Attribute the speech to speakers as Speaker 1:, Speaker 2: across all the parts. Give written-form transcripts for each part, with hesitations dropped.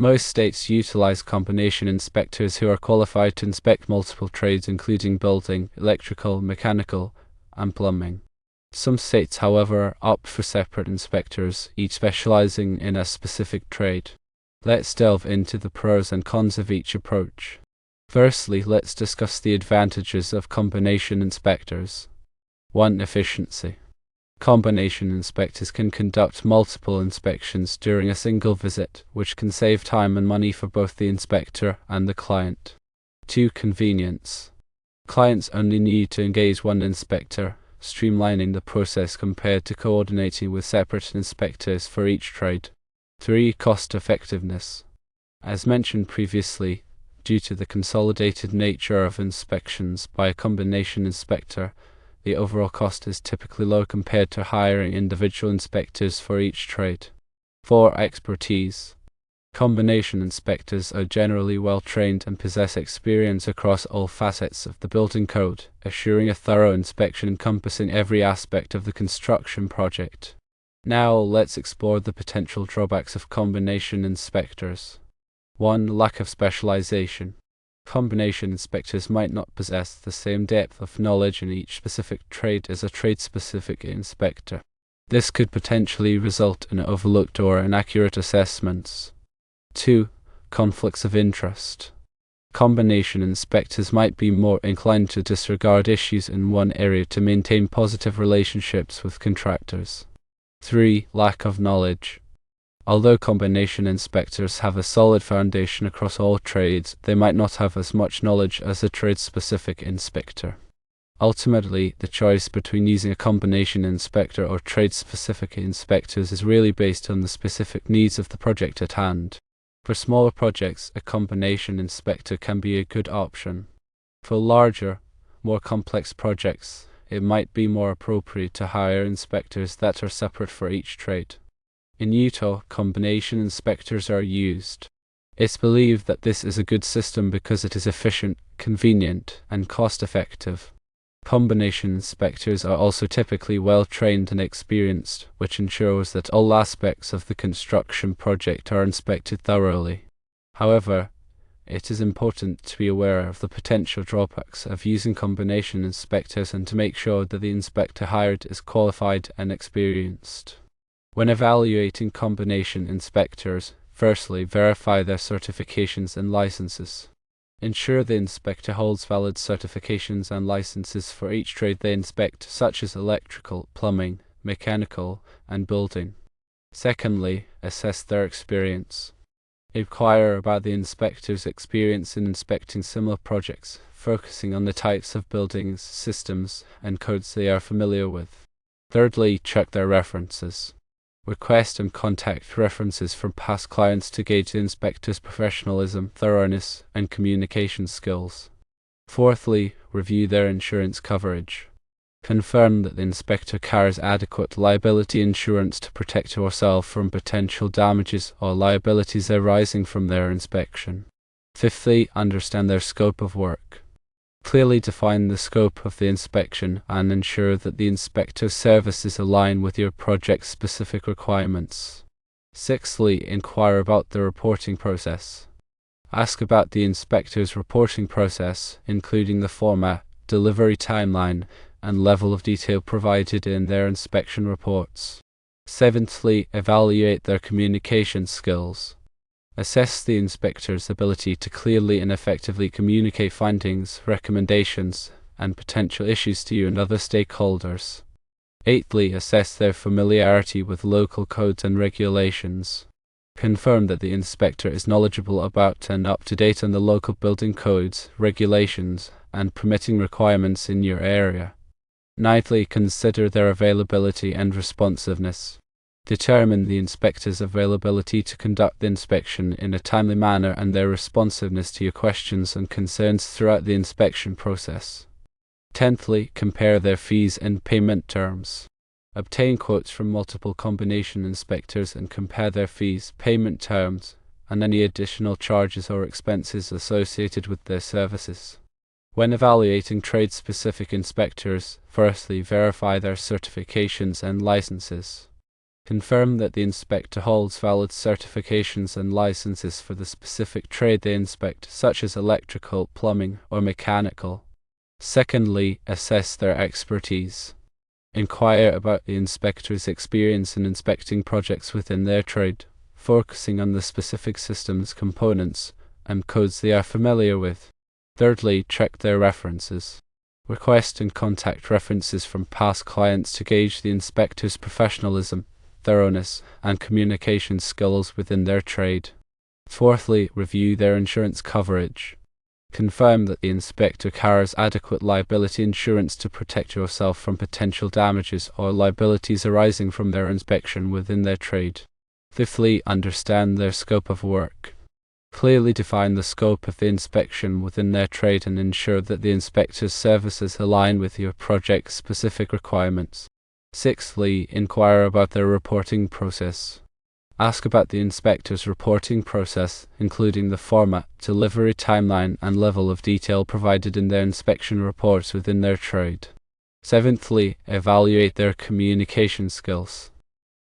Speaker 1: Most states utilize combination inspectors who are qualified to inspect multiple trades including building, electrical, mechanical, and plumbing. Some states, however, opt for separate inspectors, each specializing in a specific trade. Let's delve into the pros and cons of each approach. Firstly, let's discuss the advantages of combination inspectors. 1. Efficiency. Combination inspectors can conduct multiple inspections during a single visit, which can save time and money for both the inspector and the client. 2. Convenience. Clients only need to engage one inspector, streamlining the process compared to coordinating with separate inspectors for each trade. 3. Cost effectiveness. As mentioned previously, due to the consolidated nature of inspections by a combination inspector, the overall cost is typically low compared to hiring individual inspectors for each trade. 4. Expertise. Combination inspectors are generally well trained and possess experience across all facets of the building code, assuring a thorough inspection encompassing every aspect of the construction project. Now let's explore the potential drawbacks of combination inspectors. 1. Lack of specialization. Combination inspectors might not possess the same depth of knowledge in each specific trade as a trade-specific inspector. This could potentially result in overlooked or inaccurate assessments. 2. Conflicts of interest. Combination inspectors might be more inclined to disregard issues in one area to maintain positive relationships with contractors. 3. Lack of knowledge. Although combination inspectors have a solid foundation across all trades, they might not have as much knowledge as a trade-specific inspector. Ultimately, the choice between using a combination inspector or trade-specific inspectors is really based on the specific needs of the project at hand. For smaller projects, a combination inspector can be a good option. For larger, more complex projects, it might be more appropriate to hire inspectors that are separate for each trade. In Utah, combination inspectors are used. It's believed that this is a good system because it is efficient, convenient, and cost-effective. Combination inspectors are also typically well-trained and experienced, which ensures that all aspects of the construction project are inspected thoroughly. However, it is important to be aware of the potential drawbacks of using combination inspectors and to make sure that the inspector hired is qualified and experienced. When evaluating combination inspectors, firstly, verify their certifications and licenses. Ensure the inspector holds valid certifications and licenses for each trade they inspect, such as electrical, plumbing, mechanical, and building. Secondly, assess their experience. Inquire about the inspector's experience in inspecting similar projects, focusing on the types of buildings, systems, and codes they are familiar with. Thirdly, check their references. Request and contact references from past clients to gauge the inspector's professionalism, thoroughness, and communication skills. Fourthly, review their insurance coverage. Confirm that the inspector carries adequate liability insurance to protect yourself from potential damages or liabilities arising from their inspection. Fifthly, understand their scope of work. Clearly define the scope of the inspection and ensure that the inspector's services align with your project's specific requirements. Sixthly, inquire about the reporting process. Ask about the inspector's reporting process, including the format, delivery timeline, and level of detail provided in their inspection reports. Seventhly, evaluate their communication skills. Assess the inspector's ability to clearly and effectively communicate findings, recommendations, and potential issues to you and other stakeholders. Eighthly, assess their familiarity with local codes and regulations. Confirm that the inspector is knowledgeable about and up to date on the local building codes, regulations, and permitting requirements in your area. Ninthly, consider their availability and responsiveness. Determine the inspector's availability to conduct the inspection in a timely manner and their responsiveness to your questions and concerns throughout the inspection process. Tenthly, compare their fees and payment terms. Obtain quotes from multiple combination inspectors and compare their fees, payment terms, and any additional charges or expenses associated with their services. When evaluating trade-specific inspectors, firstly, verify their certifications and licenses. Confirm that the inspector holds valid certifications and licenses for the specific trade they inspect, such as electrical, plumbing, or mechanical. Secondly, assess their expertise. Inquire about the inspector's experience in inspecting projects within their trade, focusing on the specific systems, components, and codes they are familiar with. Thirdly, check their references. Request and contact references from past clients to gauge the inspector's professionalism, thoroughness, and communication skills within their trade. Fourthly, review their insurance coverage. Confirm that the inspector carries adequate liability insurance to protect yourself from potential damages or liabilities arising from their inspection within their trade. Fifthly, understand their scope of work. Clearly define the scope of the inspection within their trade and ensure that the inspector's services align with your project's specific requirements. Sixthly, inquire about their reporting process. Ask about the inspector's reporting process, including the format, delivery timeline, and level of detail provided in their inspection reports within their trade. Seventhly, evaluate their communication skills.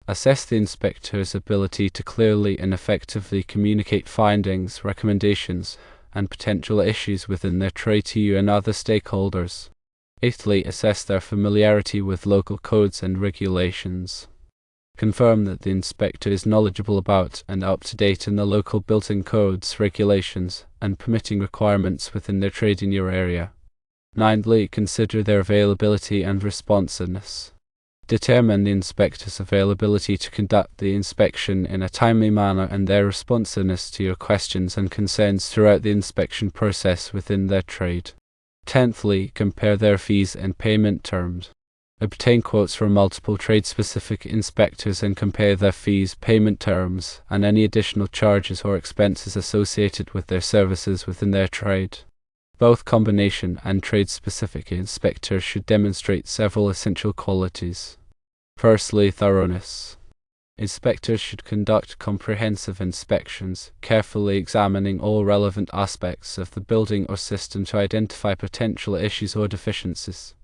Speaker 1: Assess the inspector's ability to clearly and effectively communicate findings, recommendations, and potential issues within their trade to you and other stakeholders. Eighthly, assess their familiarity with local codes and regulations. Confirm that the inspector is knowledgeable about and up to date in the local built-in codes, regulations, and permitting requirements within their trade in your area. Ninthly, consider their availability and responsiveness. Determine the inspector's availability to conduct the inspection in a timely manner and their responsiveness to your questions and concerns throughout the inspection process within their trade. Tenthly, compare their fees and payment terms. Obtain quotes from multiple trade-specific inspectors and compare their fees, payment terms, and any additional charges or expenses associated with their services within their trade. Both combination and trade-specific inspectors should demonstrate several essential qualities. Firstly, thoroughness. Inspectors should conduct comprehensive inspections, carefully examining all relevant aspects of the building or system to identify potential issues or deficiencies.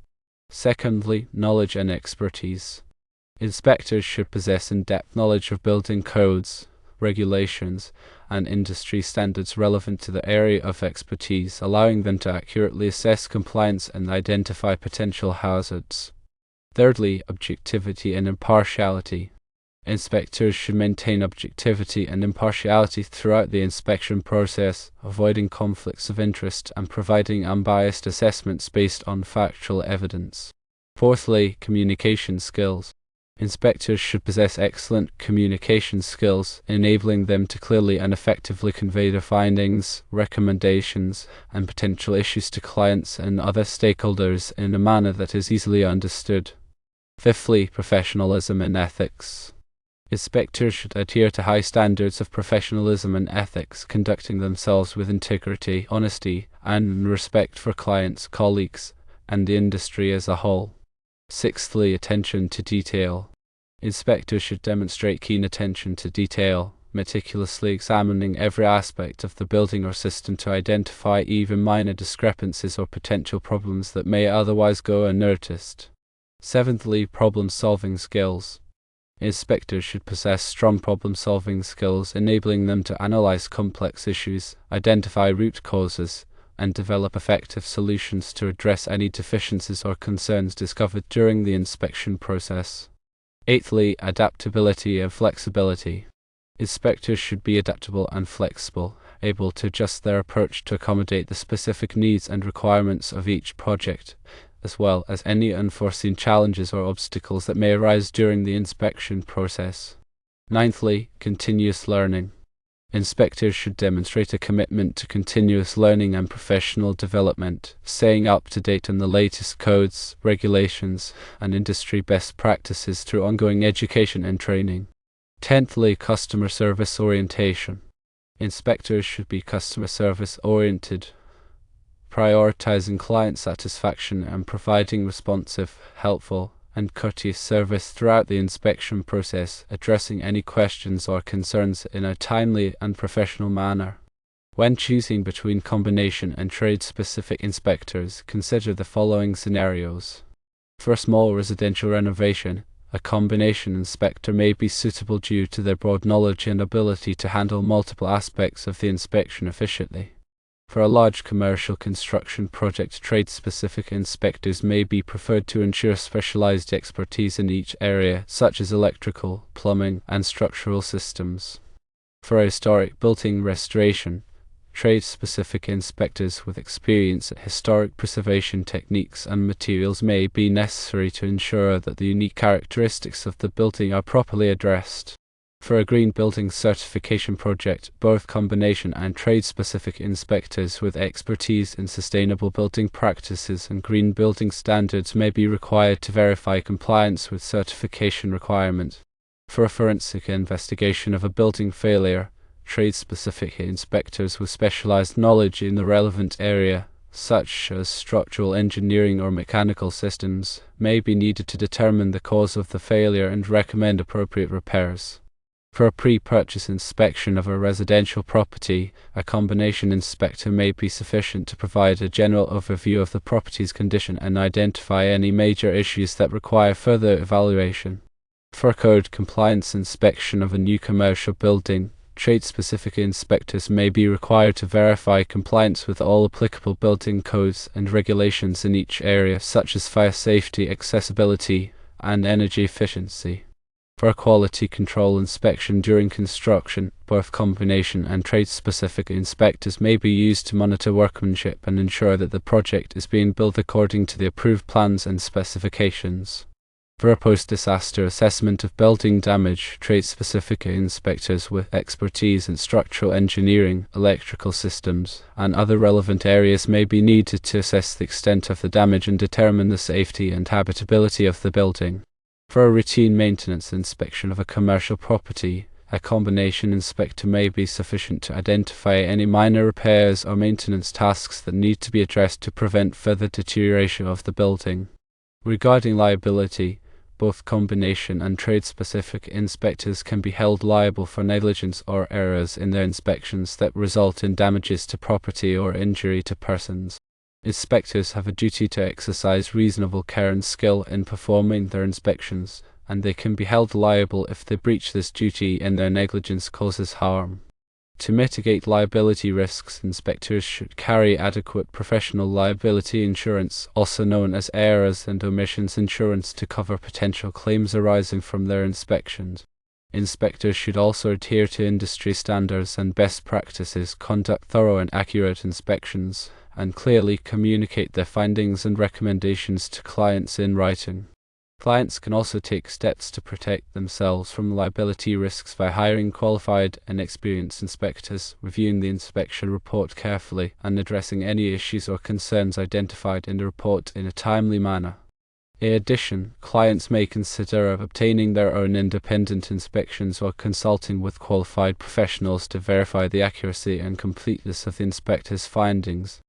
Speaker 1: Secondly, knowledge and expertise. Inspectors should possess in-depth knowledge of building codes, regulations, and industry standards relevant to the area of expertise, allowing them to accurately assess compliance and identify potential hazards. Thirdly, objectivity and impartiality. Inspectors should maintain objectivity and impartiality throughout the inspection process, avoiding conflicts of interest and providing unbiased assessments based on factual evidence. Fourthly, communication skills. Inspectors should possess excellent communication skills, enabling them to clearly and effectively convey their findings, recommendations, and potential issues to clients and other stakeholders in a manner that is easily understood. Fifthly, professionalism and ethics. Inspectors should adhere to high standards of professionalism and ethics, conducting themselves with integrity, honesty, and respect for clients, colleagues, and the industry as a whole. Sixthly, attention to detail. Inspectors should demonstrate keen attention to detail, meticulously examining every aspect of the building or system to identify even minor discrepancies or potential problems that may otherwise go unnoticed. Seventhly, problem-solving skills. Inspectors should possess strong problem-solving skills, enabling them to analyze complex issues, identify root causes, and develop effective solutions to address any deficiencies or concerns discovered during the inspection process. Eighthly, adaptability and flexibility. Inspectors should be adaptable and flexible, able to adjust their approach to accommodate the specific needs and requirements of each project, as well as any unforeseen challenges or obstacles that may arise during the inspection process. Ninthly, continuous learning. Inspectors should demonstrate a commitment to continuous learning and professional development, staying up to date on the latest codes, regulations, and industry best practices through ongoing education and training. Tenthly, customer service orientation. Inspectors should be customer service oriented, prioritizing client satisfaction and providing responsive, helpful, and courteous service throughout the inspection process, addressing any questions or concerns in a timely and professional manner. When choosing between combination and trade-specific inspectors, consider the following scenarios. For a small residential renovation, A combination inspector may be suitable due to their broad knowledge and ability to handle multiple aspects of the inspection efficiently. For a large commercial construction project, trade-specific inspectors may be preferred to ensure specialized expertise in each area, such as electrical, plumbing, and structural systems. For a historic building restoration, trade-specific inspectors with experience at historic preservation techniques and materials may be necessary to ensure that the unique characteristics of the building are properly addressed. For a green building certification project, both combination and trade-specific inspectors with expertise in sustainable building practices and green building standards may be required to verify compliance with certification requirements. For a forensic investigation of a building failure, trade-specific inspectors with specialized knowledge in the relevant area, such as structural engineering or mechanical systems, may be needed to determine the cause of the failure and recommend appropriate repairs. For a pre-purchase inspection of a residential property, a combination inspector may be sufficient to provide a general overview of the property's condition and identify any major issues that require further evaluation. For a code compliance inspection of a new commercial building, trade-specific inspectors may be required to verify compliance with all applicable building codes and regulations in each area, such as fire safety, accessibility, and energy efficiency. For a quality control inspection during construction, both combination and trade-specific inspectors may be used to monitor workmanship and ensure that the project is being built according to the approved plans and specifications. For a post-disaster assessment of building damage, trade-specific inspectors with expertise in structural engineering, electrical systems, and other relevant areas may be needed to assess the extent of the damage and determine the safety and habitability of the building. For a routine maintenance inspection of a commercial property, a combination inspector may be sufficient to identify any minor repairs or maintenance tasks that need to be addressed to prevent further deterioration of the building. Regarding liability, both combination and trade-specific inspectors can be held liable for negligence or errors in their inspections that result in damages to property or injury to persons. Inspectors have a duty to exercise reasonable care and skill in performing their inspections, and they can be held liable if they breach this duty and their negligence causes harm. To mitigate liability risks, inspectors should carry adequate professional liability insurance, also known as errors and omissions insurance, to cover potential claims arising from their inspections. Inspectors should also adhere to industry standards and best practices, conduct thorough and accurate inspections, and clearly communicate their findings and recommendations to clients in writing. Clients can also take steps to protect themselves from liability risks by hiring qualified and experienced inspectors, reviewing the inspection report carefully, and addressing any issues or concerns identified in the report in a timely manner. In addition, clients may consider obtaining their own independent inspections or consulting with qualified professionals to verify the accuracy and completeness of the inspector's findings.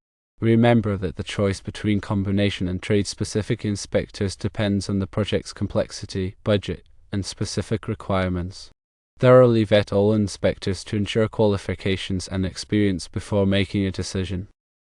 Speaker 1: Remember that the choice between combination and trade-specific inspectors depends on the project's complexity, budget, and specific requirements. Thoroughly vet all inspectors to ensure qualifications and experience before making a decision.